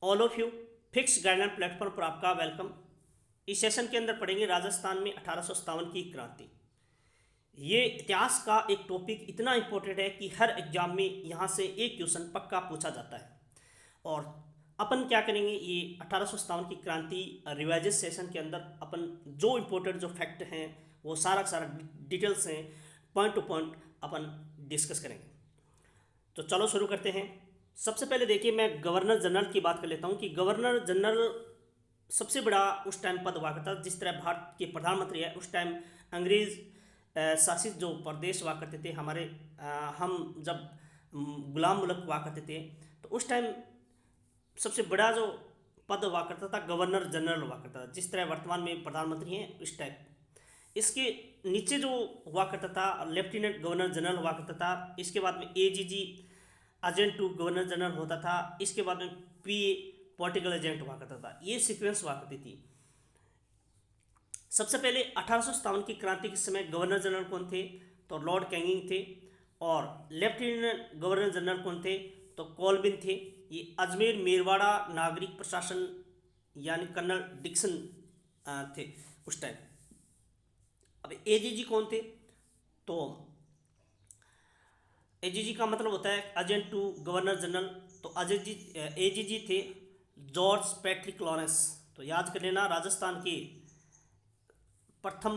All of you. Fix guideline platform पर आपका welcome. इस सेशन के अंदर पढ़ेंगे राजस्थान में 1857 की क्रांति। ये इतिहास का एक टॉपिक इतना इम्पोर्टेंट है कि हर एग्जाम में यहाँ से एक क्वेश्चन पक्का पूछा जाता है। और अपन क्या करेंगे, ये 1857 की क्रांति रिवाइज सेशन के अंदर अपन जो इम्पोर्टेंट जो फैक्ट हैं वो सारा डिटेल्स हैं, पॉइंट टू पॉइंट अपन डिस्कस करेंगे। तो चलो शुरू करते हैं। सबसे पहले देखिए, मैं गवर्नर जनरल की बात कर लेता हूँ कि गवर्नर जनरल सबसे बड़ा उस टाइम पद हुआ करता था। जिस तरह भारत के प्रधानमंत्री है, उस टाइम अंग्रेज शासित जो प्रदेश हुआ करते थे हमारे, हम जब गुलाम मुल्क हुआ करते थे, तो उस टाइम सबसे बड़ा जो पद हुआ करता था गवर्नर जनरल हुआ करता था। जिस तरह वर्तमान में प्रधानमंत्री हैं इस टाइप, इसके नीचे जो हुआ करता था लेफ्टिनेंट गवर्नर जनरल हुआ करता था। इसके बाद में AGG agent to governor general होता था। इसके बाद में पीए पॉलिटिकल एजेंट हुआ करता था। ये सीक्वेंस हुआ करती थी। सबसे पहले 1857 की क्रांति के समय गवर्नर जनरल कौन थे, तो लॉर्ड कैनिंग थे। और लेफ्टिनेंट गवर्नर जनरल कौन थे, तो कॉल्बिन थे। ये अजमेर मेरवाड़ा नागरिक प्रशासन यानी कर्नल डिक्सन थे उस टाइम। अब एजीजी कौन थे, तो एजीजी का मतलब होता है एजेंट टू गवर्नर जनरल। तो एजीजी थे जॉर्ज पैट्रिक लॉरेंस। तो याद कर लेना, राजस्थान के प्रथम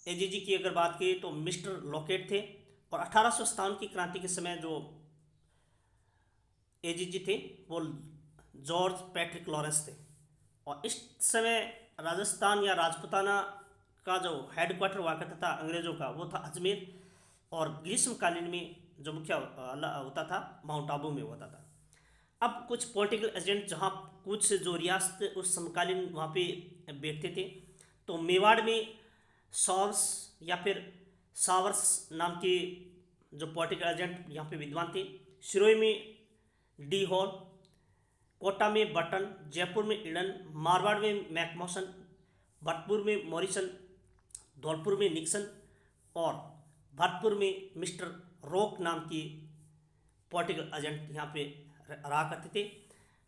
एजीजी की अगर बात की तो मिस्टर लॉकेट थे। और 1857 की क्रांति के समय जो एजीजी थे वो जॉर्ज पैट्रिक लॉरेंस थे। और इस समय राजस्थान या राजपुताना का जो हेडक्वार्टर हुआ करता था अंग्रेजों का, वो था अजमेर। और ग्रीष्मकालीन में जो मुख्य होता था माउंट आबू में होता था। अब कुछ पॉलिटिकल एजेंट जहाँ कुछ जो रियासत उस समकालीन वहाँ पे बैठते थे, तो मेवाड़ में सॉर्स या फिर सावर्स नाम के जो पॉलिटिकल एजेंट यहाँ पे विद्वान थे। सिरोही में डी हॉल, कोटा में बटन, जयपुर में ईडन, मारवाड़ में मैकमोसन, भरतपुर में मॉरिसन, धौलपुर में निक्सन और भरतपुर में मिस्टर रॉक नाम की पॉलिटिकल एजेंट यहाँ पे रहा करते थे।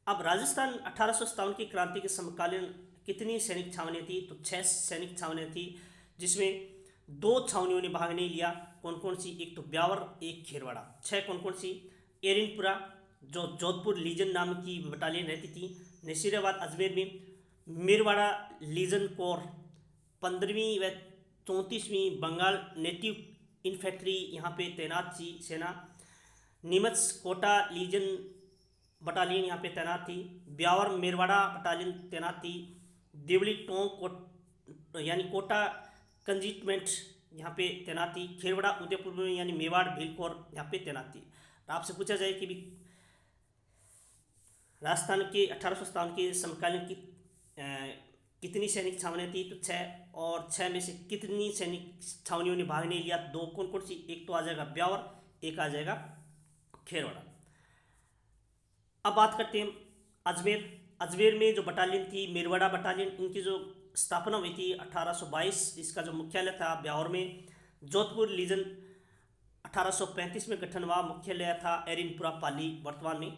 अब राजस्थान 1857 की क्रांति के समकालीन कितनी सैनिक छावनियाँ थी, तो 6 सैनिक छावनियाँ थी, जिसमें 2 छावनियों ने भाग नहीं लिया। कौन कौन सी, एक तो ब्यावर, एक खेरवाड़ा। 6 कौन कौन सी, एरिनपुरा जो जोधपुर लीजन नाम की बटालियन रहती थी, नसीराबाद अजमेर में मेरवाड़ा लीजन कोर, 15वीं व 34वीं बंगाल नेटिव इन्फेंट्री यहाँ पे तैनात थी सेना, नीमच कोटा लीजन बटालियन यहाँ पे तैनात थी, ब्यावर मेरवाड़ा बटालियन तैनात थी, देवली टोंक यानी कोटा कंजिटमेंट यहाँ पे तैनात थी, खेरवाड़ा उदयपुर में यानी मेवाड़ भीलकोर यहाँ पे तैनात थी। तो आपसे पूछा जाए कि भी राजस्थान के 1857 के समकालीन की कितनी सैनिक छावनियाँ थी, तो 6। और 6 में से कितनी सैनिक छावनियों ने भाग नहीं लिया, 2 कौन कौन सी, एक तो आ जाएगा ब्यावर, एक आ जाएगा खेरवाड़ा। अब बात करते हैं अजमेर। अजमेर में जो बटालियन थी मेरवाड़ा बटालियन, इनकी जो स्थापना हुई थी 1822। इसका जो मुख्यालय था ब्यावर में। जोधपुर लीजन 1835 में गठन हुआ, मुख्यालय था एरिनपुरा पाली वर्तमान में।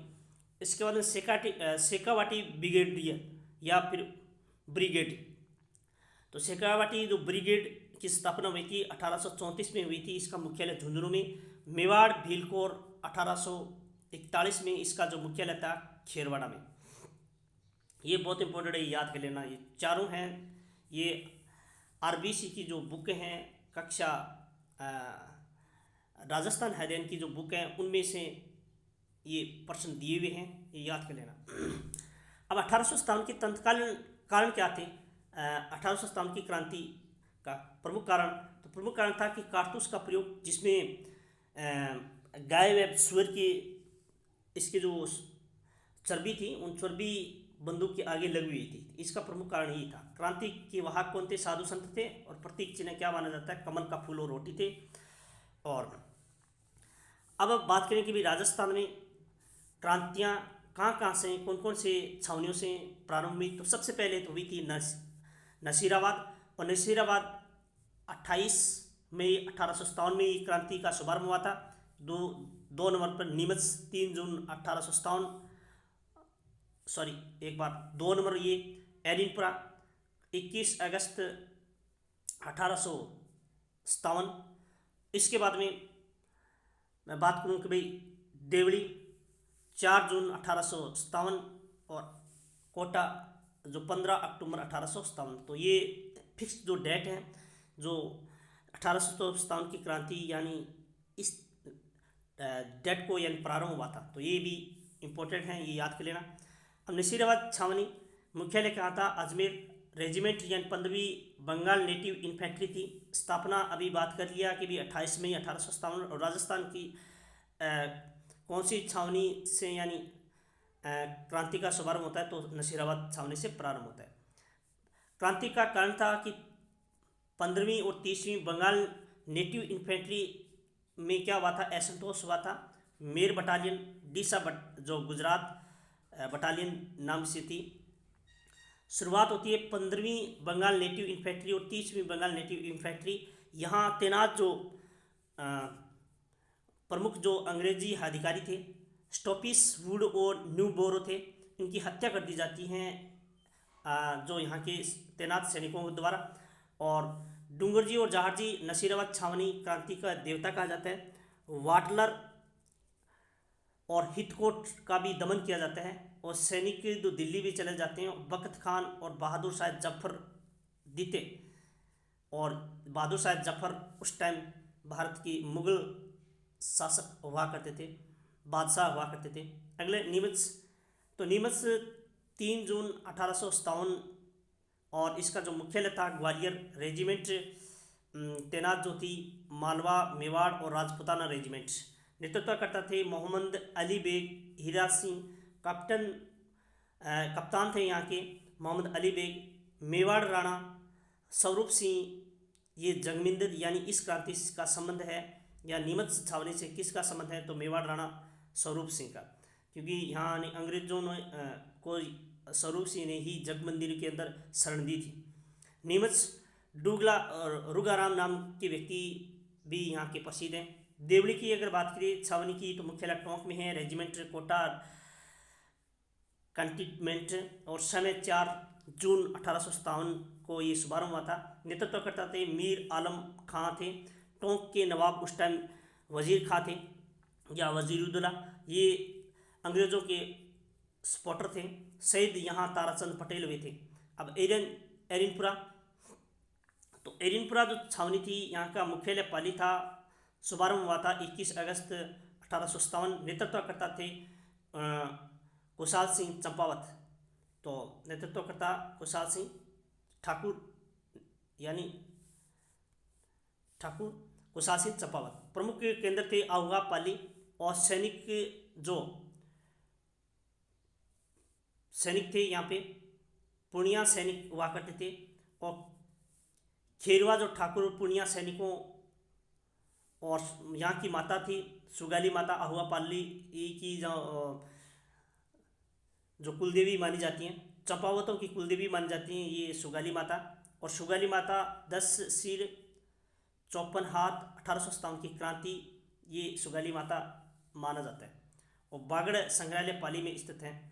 इसके बाद शेखावाटी ब्रिगेडियर या फिर ब्रिगेड। तो शेखावाटी जो ब्रिगेड की स्थापना हुई थी 1834 में हुई थी। इसका मुख्यालय झुंझुनू में। मेवाड़ भीलकोर 1841 में इसका जो मुख्यालय था खेरवाड़ा में। ये बहुत इंपॉर्टेंट है, याद कर लेना। ये चारों हैं, ये आरबीसी की जो बुक हैं, कक्षा राजस्थान हैदन की जो बुक हैं उनमें से ये प्रश्न दिए हुए हैं, ये याद कर लेना। अब 1857 की तत्कालीन कारण क्या थे, 1857 की क्रांति का प्रमुख कारण, तो प्रमुख कारण था कि कारतूस का प्रयोग, जिसमें गाय व सुअर की इसकी जो चर्बी थी, उन चर्बी बंदूक के आगे लगी हुई थी। इसका प्रमुख कारण यही था। क्रांति के वाहक कौन थे, साधु संत थे। और प्रतीक चिन्ह क्या माना जाता है, कमल का फूल और रोटी थे। और अब बात करें कि भी राजस्थान में क्रांतियाँ कहाँ कहाँ से, कौन कौन से छावनियों से प्रारंभ हुई, तो सबसे पहले तो हुई थी नसीराबाद। और नसीराबाद 28 मई 1857 में क्रांति का शुभारंभ हुआ था। 2 नवंबर पर नीमच, 3 जून 1857 सॉरी, एक बार 2 नंबर ये एरिनपुरा 21 अगस्त 1857। इसके बाद में मैं बात करूँ कि भाई देवड़ी 4 जून 1857, और कोटा जो 15 अक्टूबर 1857। तो ये फिक्स जो डेट है, जो 1857 की क्रांति यानी इस डेट को यानी प्रारंभ हुआ था। तो ये भी इम्पोर्टेंट है, ये याद कर लेना। अब नसीराबाद छावनी मुख्यालय कहाँ था? अजमेर। रेजिमेंट यानी 15वीं बंगाल नेटिव इन्फेंट्री थी। स्थापना अभी बात कर लिया कि भी 28 मई 1857। और राजस्थान की कौन सी छावनी से यानी क्रांति का शुभारंभ होता है? तो नसीराबाद छावनी से प्रारंभ होता है। क्रांति का कारण था कि 15वीं और 30वीं बंगाल नेटिव इन्फेंट्री में क्या हुआ था? असंतोष हुआ था। मेर बटालियन डीसा जो गुजरात बटालियन नाम से थी। शुरुआत होती है 15वीं बंगाल नेटिव इन्फेंट्री और 30वीं बंगाल नेटिव इन्फेंट्री। यहाँ तैनात जो प्रमुख जो अंग्रेजी अधिकारी थे, स्टॉपिस वुड और न्यू बोरो थे, इनकी हत्या कर दी जाती है जो यहाँ के तैनात सैनिकों के द्वारा। और डूंगरजी और जहारजी नसीराबाद छावनी क्रांति का देवता कहा जाता है। वाटलर और हितकोट का भी दमन किया जाता है, और सैनिक जो दिल्ली भी चले जाते हैं। बख्त खान और बहादुर शाह जफर दीते, और बहादुर शाह जफर उस टाइम भारत की मुगल शासक हुआ करते थे, बादशाह हुआ करते थे। अगले नीमच। तो नीमच 3 जून 1857, और इसका जो मुख्यालय था ग्वालियर। रेजिमेंट तैनात जो थी मालवा, मेवाड़ और राजपूताना रेजिमेंट। नेतृत्व करता थे मोहम्मद अली बेग, हीरा सिंह। कप्तान थे यहाँ के मोहम्मद अली बेग। मेवाड़ राणा स्वरूप सिंह। ये जगमिंदर यानी इस क्रांति का संबंध है, या नीमच छावनी से किसका संबंध है? तो मेवाड़ राणा स्वरूप सिंह का, क्योंकि यहाँ अंग्रेजों ने को स्वरूप सिंह ने ही जगमंदिर के अंदर शरण दी थी। नीमच डूगला और रुगाराम नाम के व्यक्ति भी यहाँ के प्रसिद्ध हैं। देवड़ी की अगर बात करें छावनी की, तो मुख्यालय टोंक में है। रेजिमेंट कोटा कंटिनमेंट, और समय 4 जून 1857 को ये शुभारंभ हुआ था। नेतृत्व करता थे मीर आलम खां थे। टोंक के नवाब उस टाइम वजीर खां थे या वजीरुद्दौला, ये अंग्रेज़ों के सपोर्टर थे। शहीद यहाँ ताराचंद पटेल हुए थे। अब एरिनपुरा। तो एरिनपुरा जो छावनी थी, यहाँ का मुख्यालय पाली था। शुभारंभ हुआ था 21 अगस्त 1857। नेतृत्व करता थे कुशाल सिंह चंपावत। तो नेतृत्व करता कुशाल सिंह ठाकुर, यानी ठाकुर कुशाल सिंह चंपावत। प्रमुख केंद्र थे आहुआ, पाली। और सैनिक थे यहाँ पे पूर्णिया सैनिक हुआ करते थे। और खेरवा जो ठाकुर पूर्णिया सैनिकों, और यहाँ की माता थी सुगाली माता आहुआ पाली की जो कुलदेवी मानी जाती हैं। चंपावतों की कुलदेवी मानी जाती हैं ये सुगाली माता। और सुगाली माता 10 सिर 54 हाथ 1857 की क्रांति, ये सुगाली माता माना जाता है। और बागड़ संग्रहालय पाली में स्थित है।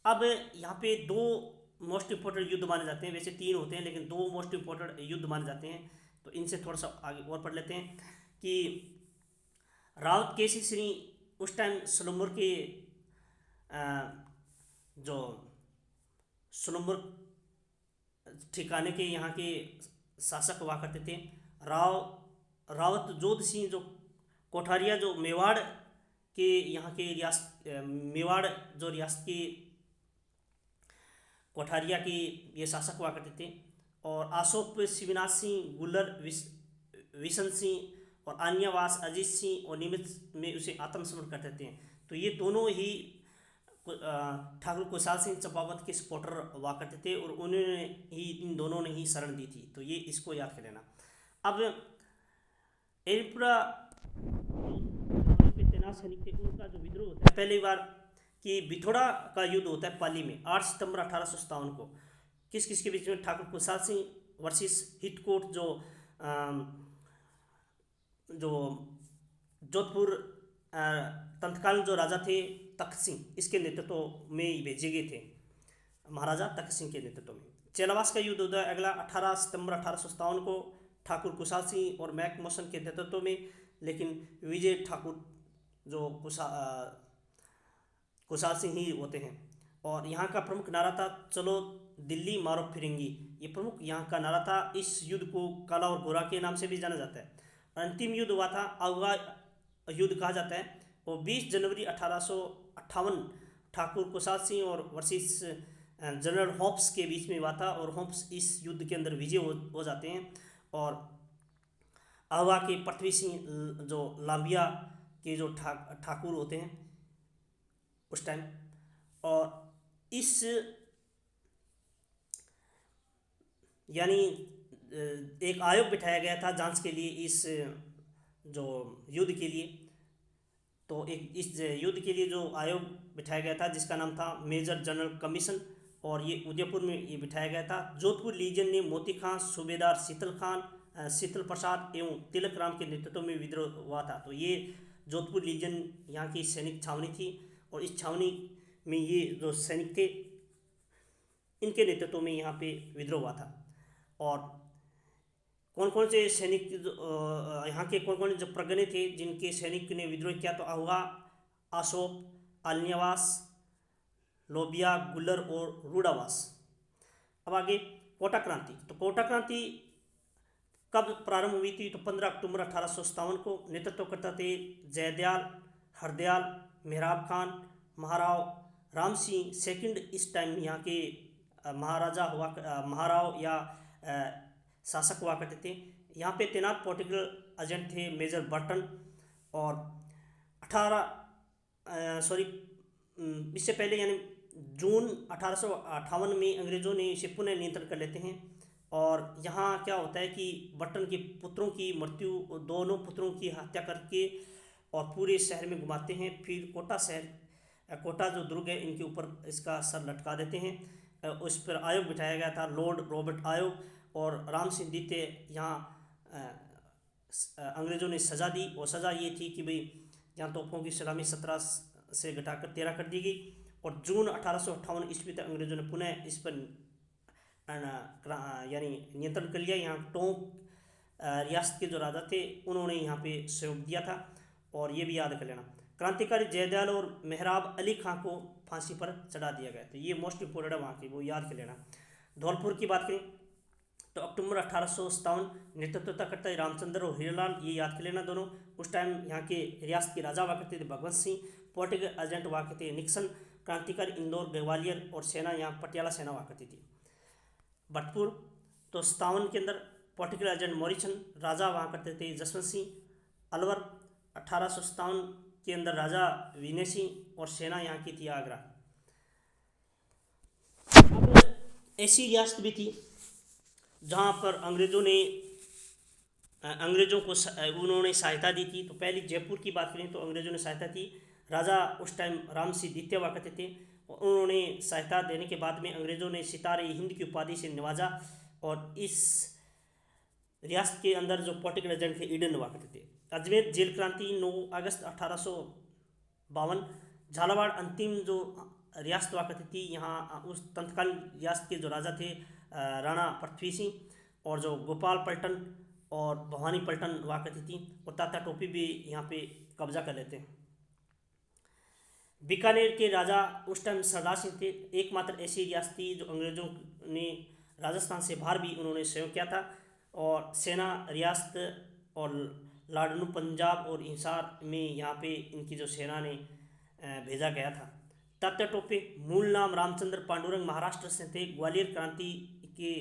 अब यहाँ पे 2 मोस्ट इम्पोर्टेंट युद्ध माने जाते हैं, वैसे 3 होते हैं लेकिन 2 मोस्ट इम्पोर्टेंट युद्ध माने जाते हैं। तो इनसे थोड़ा सा आगे और पढ़ लेते हैं कि रावत केसी श्री उस टाइम सलूमपुर के जो सलूमपुर ठिकाने के यहाँ के शासक हुआ करते थे। रावत जोध सिंह जो कोठारिया जो मेवाड़ के यहाँ के मेवाड़ जो रियासत के कोठारिया के ये शासक हुआ करते थे। और अशोक शिवनाथ सिंह, गुल्लर विशन सिंह और आन्यावास अजीत सिंह और नीमच में उसे आत्मसमर्पण करते थे। तो ये दोनों ही ठाकुर कुशाल सिंह चंपावत के सपोर्टर हुआ करते थे, और उन्होंने ही इन दोनों ने ही शरण दी थी। तो ये इसको याद कर लेना। अब एरिनपुरा तैनात सैनिक थे, उनका जो विद्रोह होता है पहली बार कि बिथोड़ा का युद्ध होता है पाली में 8 सितंबर 1857 को। किस किस के बीच में? ठाकुर कुशाल सिंह वर्सेस हितकोट जो जोधपुर तंत्कालीन जो राजा थे तख्त सिंह इसके नेतृत्व में भेजे गए थे, महाराजा तख्त सिंह के नेतृत्व में। चेलावास का युद्ध होता है अगला 18 सितंबर 1857 को ठाकुर कुशाल सिंह और मैक मौसन के नेतृत्व में, लेकिन विजय ठाकुर जो कुशाल सिंह ही होते हैं। और यहाँ का प्रमुख नारा था चलो दिल्ली मारो फिरंगी, ये प्रमुख यहाँ का नारा था। इस युद्ध को काला और गोरा के नाम से भी जाना जाता है। अंतिम युद्ध हुआ था अवगा युद्ध कहा जाता है, और 20 जनवरी 1858 ठाकुर कुशाल सिंह और वर्सेस जनरल होप्स के बीच में हुआ था, और होप्स इस युद्ध के अंदर विजय हो जाते हैं। और अवगा के पृथ्वी सिंह जो लांबिया के जो ठाकुर होते हैं उस टाइम, और इस यानी एक आयोग बिठाया गया था जांच के लिए इस जो युद्ध के लिए। तो एक इस युद्ध के लिए जो आयोग बिठाया गया था जिसका नाम था मेजर जनरल कमीशन, और ये उदयपुर में ये बिठाया गया था। जोधपुर लीजन ने मोती खां, सूबेदार शीतल प्रसाद एवं तिलक राम के नेतृत्व में विद्रोह हुआ था। तो ये जोधपुर लीजन यहाँ की सैनिक छावनी थी, और इस छावनी में ये जो सैनिक थे इनके नेतृत्व में यहाँ पे विद्रोह हुआ था। और कौन कौन से सैनिक यहाँ के कौन कौन जो प्रगणे थे जिनके सैनिक ने विद्रोह किया, तो अवगा, अशोक, अलियावास, लोबिया, गुल्लर और रूडावास। अब आगे कोटा क्रांति। तो कोटा क्रांति कब प्रारंभ हुई थी, तो 15 अक्टूबर 1857 को। नेतृत्व करता थे जयदयाल, हरदयाल, मेहराब खान, महाराव राम सिंह सेकंड। इस टाइम यहाँ के महाराव या शासक हुआ करते थे। यहाँ पे तैनात पॉलिटिकल एजेंट थे मेजर बर्टन। और इससे पहले यानी जून 1858 में अंग्रेज़ों ने इसे पुनः नियंत्रण कर लेते हैं। और यहाँ क्या होता है कि बर्टन के पुत्रों की मृत्यु, दोनों पुत्रों की हत्या करके और पूरे शहर में घुमाते हैं। फिर कोटा जो दुर्ग है इनके ऊपर इसका सर लटका देते हैं। उस पर आयोग बिठाया गया था, लॉर्ड रॉबर्ट आयोग, और राम सिंह द्वितीय यहाँ अंग्रेज़ों ने सज़ा दी। और सज़ा ये थी कि भाई यहाँ तोपों की सलामी 17 से घटाकर 13 कर दी गई। और जून 1858 ईस्वी तक अंग्रेज़ों ने पुनः इस पर यानी नियंत्रण कर लिया। यहाँ टोंक रियासत के जो राजा थे उन्होंने यहाँ पे सहयोग दिया था, और ये भी याद कर लेना। क्रांतिकारी जयदयाल और मेहराब अली खां को फांसी पर चढ़ा दिया गया। तो ये मोस्ट इंपोर्टेंट है वहाँ की, वो याद कर लेना। धौलपुर की बात करें तो अक्टूबर 1857 नेतृत्व करता है रामचंद्र और हीरालाल, ये याद कर लेना दोनों। उस टाइम यहाँ के रियासत के राजा हुआ करते थे भगवंत सिंह, पॉलिटिकल एजेंट हुआ करते थे निक्सन, क्रांतिकारी इंदौर, ग्वालियर और सेना यहाँ पटियाला सेना हुआ करती थी। भटपुर तो 57 के अंदर पॉलिटिकल एजेंट मॉरिसन, राजा वहाँ करते थे जसवंत सिंह। अलवर 1857 के अंदर राजा विनय सिंह, और सेना यहाँ की थी आगरा। अब ऐसी रियासत भी थी जहाँ पर अंग्रेज़ों को उन्होंने सहायता दी थी। तो पहली जयपुर की बात करें तो अंग्रेज़ों ने सहायता दी। राजा उस टाइम राम सिंह द्वितीय हुआ करते थे, और उन्होंने सहायता देने के बाद में अंग्रेज़ों ने सितारे हिंद की उपाधि से नवाजा। और इस रियासत के अंदर जो पॉलिटिकल एजेंट थे ईडन हुआ करते थे। अजमेर जेल क्रांति 9 अगस्त 1852। झालावाड़ अंतिम जो रियासत हुआ करती थी, यहाँ उस तत्कालीन रियासत के जो राजा थे राणा पृथ्वी सिंह, और जो गोपाल पलटन और भवानी पलटन हुआ करती थी, और तात्या टोपी भी यहाँ पे कब्जा कर लेते हैं। बीकानेर के राजा उस टाइम सरदार सिंह थे, एकमात्र ऐसी रियासत थी जो अंग्रेज़ों ने राजस्थान से बाहर भी उन्होंने सहयोग किया था। और सेना रियासत और लाडनू पंजाब और हिसार में यहाँ पे इनकी जो सेना ने भेजा गया था। तात्या टोपे मूल नाम रामचंद्र पांडुरंग महाराष्ट्र से थे, ग्वालियर क्रांति के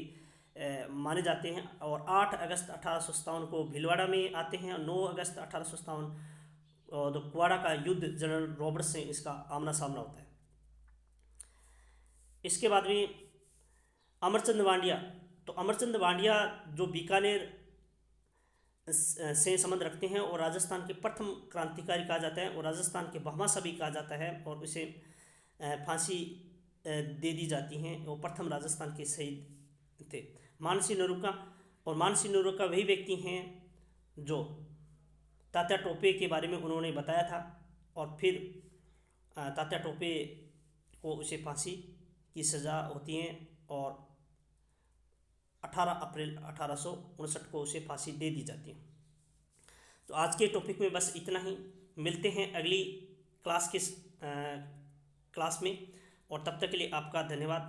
माने जाते हैं। और 8 अगस्त 1857 को भीलवाड़ा में आते हैं, और 9 अगस्त 1857 तो कुआड़ा का युद्ध जनरल रॉबर्ट्स से इसका आमना सामना होता है। इसके बाद में अमरचंद वांडिया। तो अमरचंद वांडिया जो बीकानेर से संबंध रखते हैं और राजस्थान के प्रथम क्रांतिकारी कहा जाता है, और राजस्थान के भामाशाह भी कहा जाता है, और उसे फांसी दे दी जाती हैं। वो प्रथम राजस्थान के शहीद थे। मानसिंह नरूका, और मानसिंह नरूका वही व्यक्ति हैं जो तात्या टोपे के बारे में उन्होंने बताया था, और फिर तात्या टोपे को उसे फांसी की सज़ा होती है और 18 अप्रैल 1859 को उसे फांसी दे दी जाती है। तो आज के टॉपिक में बस इतना ही। मिलते हैं अगली क्लास में, और तब तक के लिए आपका धन्यवाद।